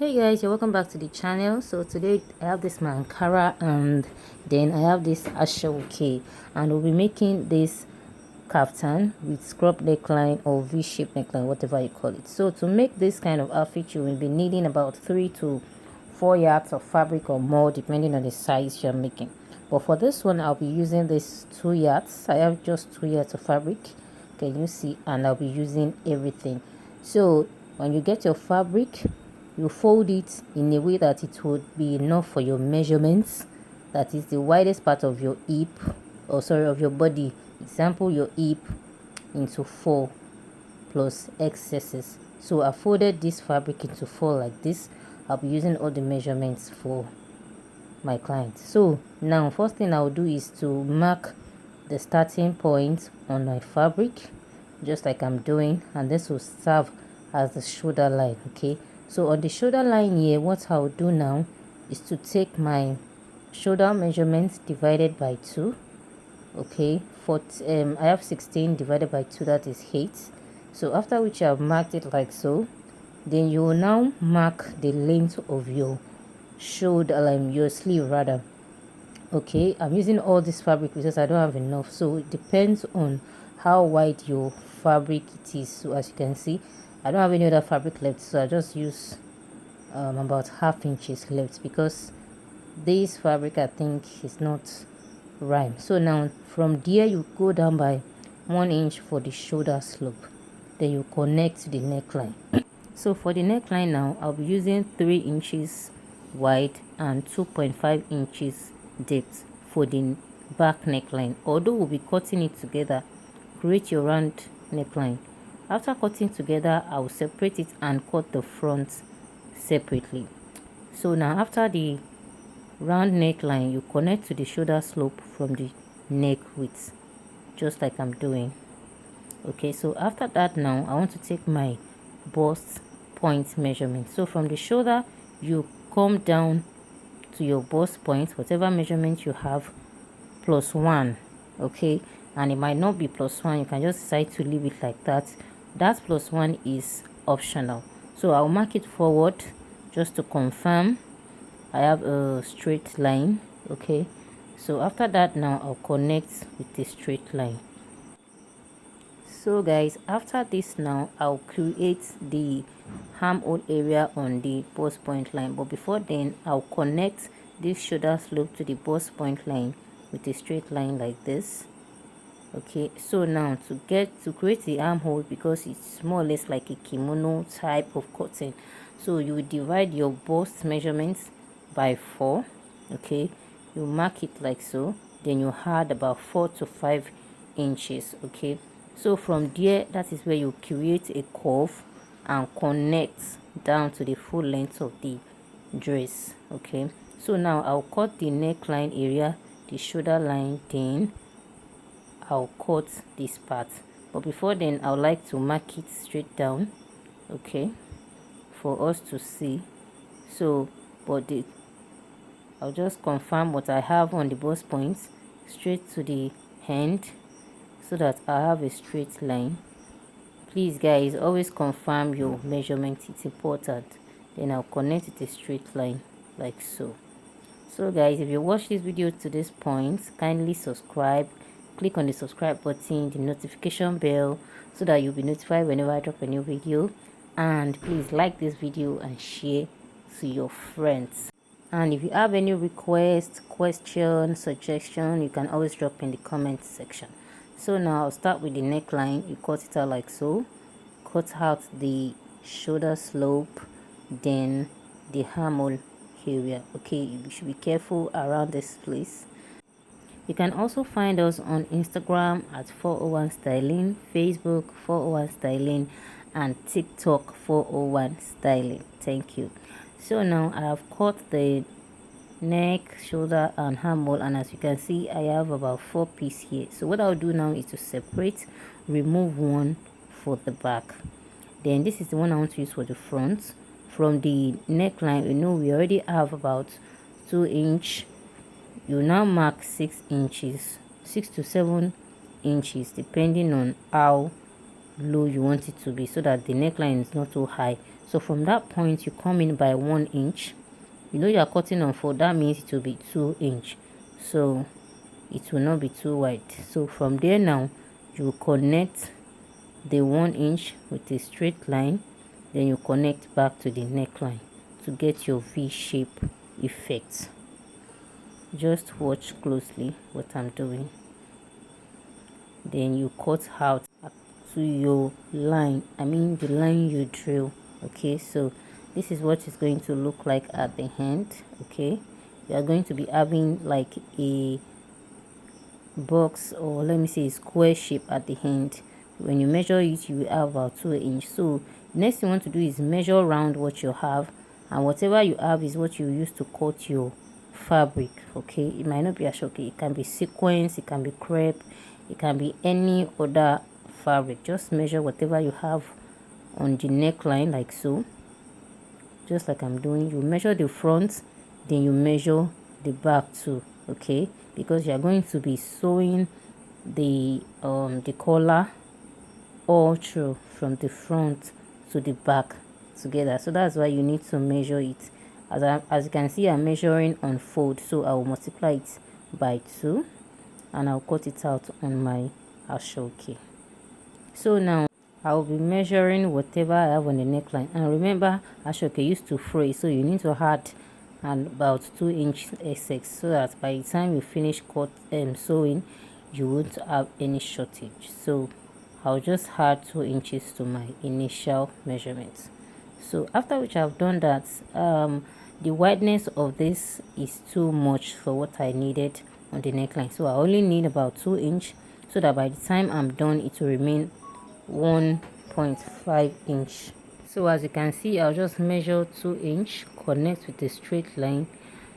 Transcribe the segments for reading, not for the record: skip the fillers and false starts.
Hey guys, you're welcome back to the channel. So today I have this Ankara and then I have this Ashoke, and we'll be making this kaftan with scrub neckline or V-shaped neckline, whatever you call it. So to make this kind of outfit, you will be needing about 3 to 4 yards of fabric or more depending on the size you're making. But for this one, I'll be using this 2 yards. I have just 2 yards of fabric, can you see, and I'll be using everything. So when you get your fabric, you fold it in a way that it would be enough for your measurements, that is the widest part of your hip, or sorry, of your body. Example, your hip into 4 plus excesses. So I folded this fabric into 4 like this. I'll be using all the measurements for my client. So now first thing I'll do is to mark the starting point on my fabric, just like I'm doing, and this will serve as the shoulder line. Okay, so on the shoulder line here, what I'll do now is to take my shoulder measurements divided by 2. Okay, I have 16 divided by 2, that is 8. So after which I've marked it like so, then you will now mark the length of your shoulder line, your sleeve rather. Okay, I'm using all this fabric because I don't have enough, so it depends on how wide your fabric it is. So as you can see, I don't have any other fabric left, so I just use about ½ inches left because this fabric I think is not rhyme. So now from there you go down by 1 inch for the shoulder slope, then you connect to the neckline. So for the neckline now, I'll be using 3 inches wide and 2.5 inches depth for the back neckline. Although we'll be cutting it together, create your round neckline. After cutting together, I will separate it and cut the front separately. So now after the round neckline, you connect to the shoulder slope from the neck width, just like I'm doing. Okay, so after that now I want to take my bust point measurement. So from the shoulder, you come down to your bust point, whatever measurement you have, +1. Okay, and it might not be +1, you can just decide to leave it like that. That +1 is optional. So I'll mark it forward just to confirm I have a straight line. Okay, so after that now I'll connect with the straight line. So guys, after this now I'll create the armhole area on the bust point line, but before then I'll connect this shoulder slope to the bust point line with a straight line like this. Okay, so now to create the armhole, because it's more or less like a kimono type of cutting, so you will divide your bust measurements by 4. Okay, you mark it like so, then you add about 4 to 5 inches. Okay, so from there, that is where you create a curve and connect down to the full length of the dress. Okay, so now I'll cut the neckline area, the shoulder line, then I'll cut this part. But before then, I would like to mark it straight down, okay, for us to see. So I'll just confirm what I have on the bust points straight to the hand, so that I have a straight line. Please guys, always confirm your measurements, it's important. Then I'll connect with a straight line like so. So guys, if you watch this video to this point, kindly subscribe, click on the subscribe button, the notification bell, so that you'll be notified whenever I drop a new video. And please like this video and share to your friends. And if you have any request, question, suggestion, you can always drop in the comment section. So now I'll start with the neckline. You cut it out like so, cut out the shoulder slope, then the armhole area. Okay, you should be careful around this place. You can also find us on Instagram at 401 styling, Facebook 401 styling, and TikTok 401 styling. Thank you. So now I have cut the neck, shoulder, and armhole, and as you can see, I have about 4 pieces here. So what I'll do now is to separate, remove one for the back. Then this is the one I want to use for the front. From the neckline, you know, we already have about 2 inch. You now mark 6 inches, 6 to 7 inches, depending on how low you want it to be, so that the neckline is not too high. So from that point, you come in by 1 inch. You know you are cutting on 4, that means it will be 2 inch, so it will not be too wide. So from there now, you will connect the 1 inch with a straight line, then you connect back to the neckline to get your V shape effect. Just watch closely what I'm doing. Then you cut out to your line, I mean the line you drill. Okay, so this is what it's going to look like at the end. Okay, you are going to be having like a box, or let me say a square shape at the end. When you measure it, you will have about 2 inch. So next thing you want to do is measure around what you have, and whatever you have is what you use to cut your fabric. Okay, it might not be a shock, it can be sequence, it can be crepe, it can be any other fabric. Just measure whatever you have on the neckline, like so, just like I'm doing. You measure the front, then you measure the back too. Okay, because you are going to be sewing the collar all through from the front to the back together. So that's why you need to measure it. As you can see, I'm measuring on fold, so I will multiply it by 2 and I'll cut it out on my ashoke. So now I will be measuring whatever I have on the neckline, and remember ashoke used to fray, so you need to add about 2 inch excess, so that by the time you finish sewing, you won't have any shortage. So I'll just add 2 inches to my initial measurements. So after which I've done that, the wideness of this is too much for what I needed on the neckline, so I only need about 2 inch, so that by the time I'm done, it will remain 1.5 inch. So as you can see, I'll just measure 2 inch, connect with a straight line,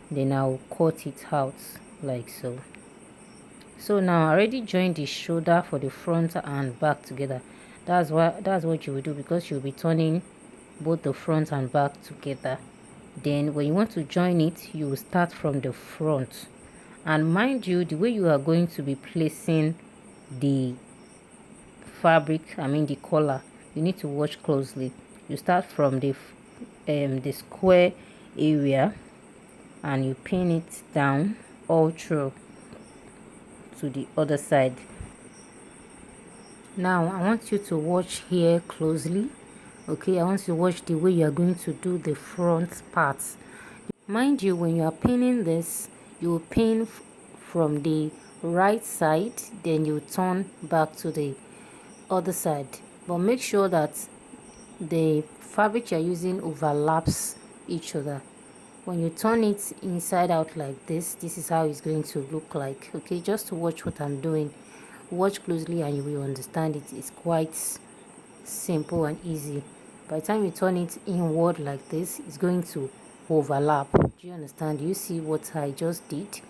then I'll cut it out like so. So now I already joined the shoulder for the front and back together. That's what you will do, because you'll be turning both the front and back together. Then when you want to join it, you will start from the front, and mind you, the way you are going to be placing the fabric, I mean the collar, you need to watch closely. You start from the square area and you pin it down all through to the other side. Now I want you to watch here closely. Okay, I want you to watch the way you are going to do the front parts. Mind you, when you are pinning this, you will pin from the right side, then you turn back to the other side, but make sure that the fabric you're using overlaps each other. When you turn it inside out like this is how it's going to look like. Okay, just to watch what I'm doing, watch closely and you will understand it. It's quite simple and easy. By the time you turn it inward like this, it's going to overlap. Do you understand? Do you see what I just did?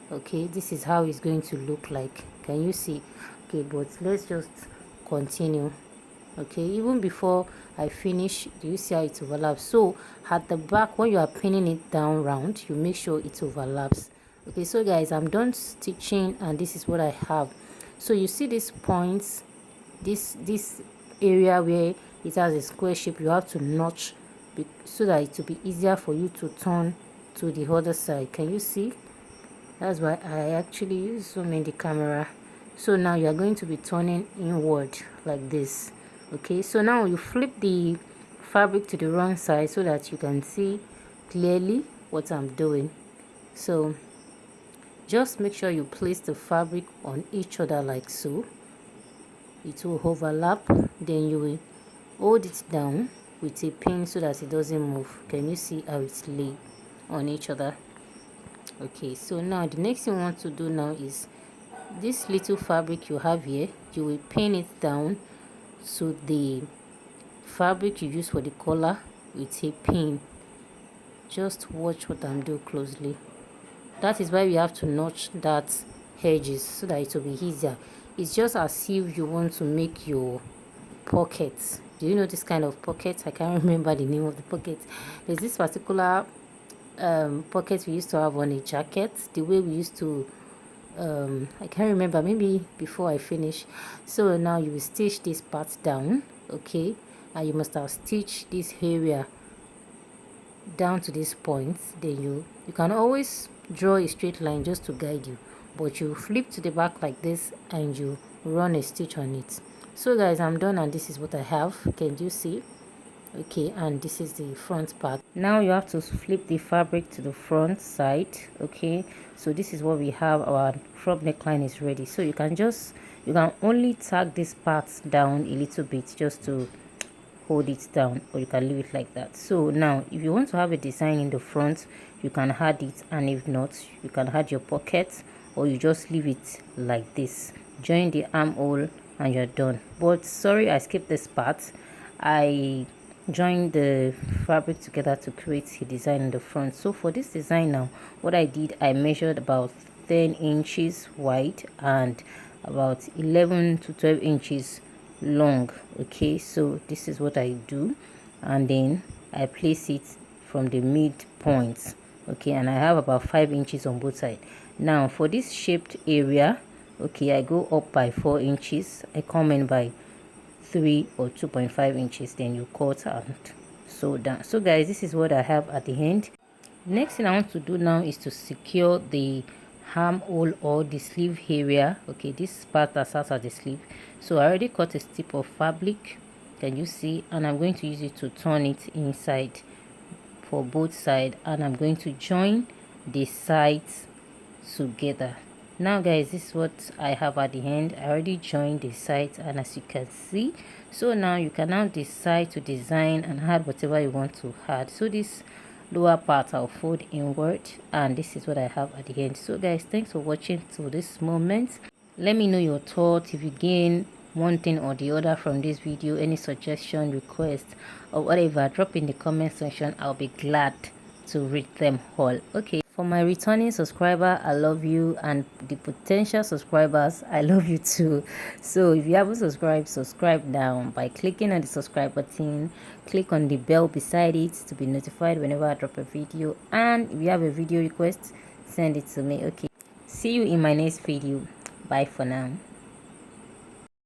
Okay, this is how it's going to look like. Can you see? Okay, but let's just continue. Okay, even before I finish, do you see how it overlaps? So at the back, when you are pinning it down round, you make sure it overlaps. Okay, so guys, I'm done stitching and this is what I have. So you see these points, this area where it has a square shape, you have to notch so that it will be easier for you to turn to the other side. Can you see? That's why I actually zoom in the camera. So now you are going to be turning inward like this. Okay, so now you flip the fabric to the wrong side so that you can see clearly what I'm doing. So just make sure you place the fabric on each other like so. It will overlap, then you will hold it down with a pin so that it doesn't move. Can you see how it's laid on each other? Okay, so now the next thing we want to do now is this little fabric you have here, you will pin it down to the fabric you use for the collar with a pin. Just watch what I'm doing closely. That is why we have to notch that edges so that it will be easier. It's just as if you want to make your pockets. Do you know this kind of pocket? I can't remember the name of the pocket. There's this particular pocket we used to have on a jacket, the way we used to I can't remember, maybe before I finish. So now you will stitch this part down. Okay, and you must have stitched this area down to this point. Then you can always draw a straight line just to guide you, but you flip to the back like this and you run a stitch on it. So guys, I'm done, and this is what I have. Can you see? Okay, and this is the front part. Now you have to flip the fabric to the front side. Okay, so this is what we have. Our crop neckline is ready. So you can only tag this part down a little bit just to hold it down, or you can leave it like that. So now if you want to have a design in the front, you can add it, and if not, you can add your pocket, or you just leave it like this. Join the armhole and you're done. But sorry, I skipped this part. I joined the fabric together to create a design in the front. So for this design now, what I did, I measured about 10 inches wide and about 11 to 12 inches long. Okay, so this is what I do, and then I place it from the midpoint. Okay, and I have about 5 inches on both sides. Now for this shaped area, okay, I go up by 4 inches, I come in by 3 or 2.5 inches, then you cut and sew down. So guys, this is what I have at the end. Next thing I want to do now is to secure the armhole or the sleeve area. Okay, this part that starts at the sleeve. So I already cut a strip of fabric, can you see, and I'm going to use it to turn it inside for both sides, and I'm going to join the sides together. Now guys, this is what I have at the end. I already joined the sides, and as you can see, so now you can now decide to design and add whatever you want to add. So this lower part I'll fold inward, and this is what I have at the end. So guys, thanks for watching to this moment. Let me know your thoughts. If you gain one thing or the other from this video, any suggestion, request, or whatever, drop in the comment section. I'll be glad to read them all. Okay, for my returning subscriber, I love you, and the potential subscribers, I love you too. So if you haven't subscribed, subscribe now by clicking on the subscribe button. Click on the bell beside it to be notified whenever I drop a video, and if you have a video request, send it to me. Okay, see you in my next video. Bye for now.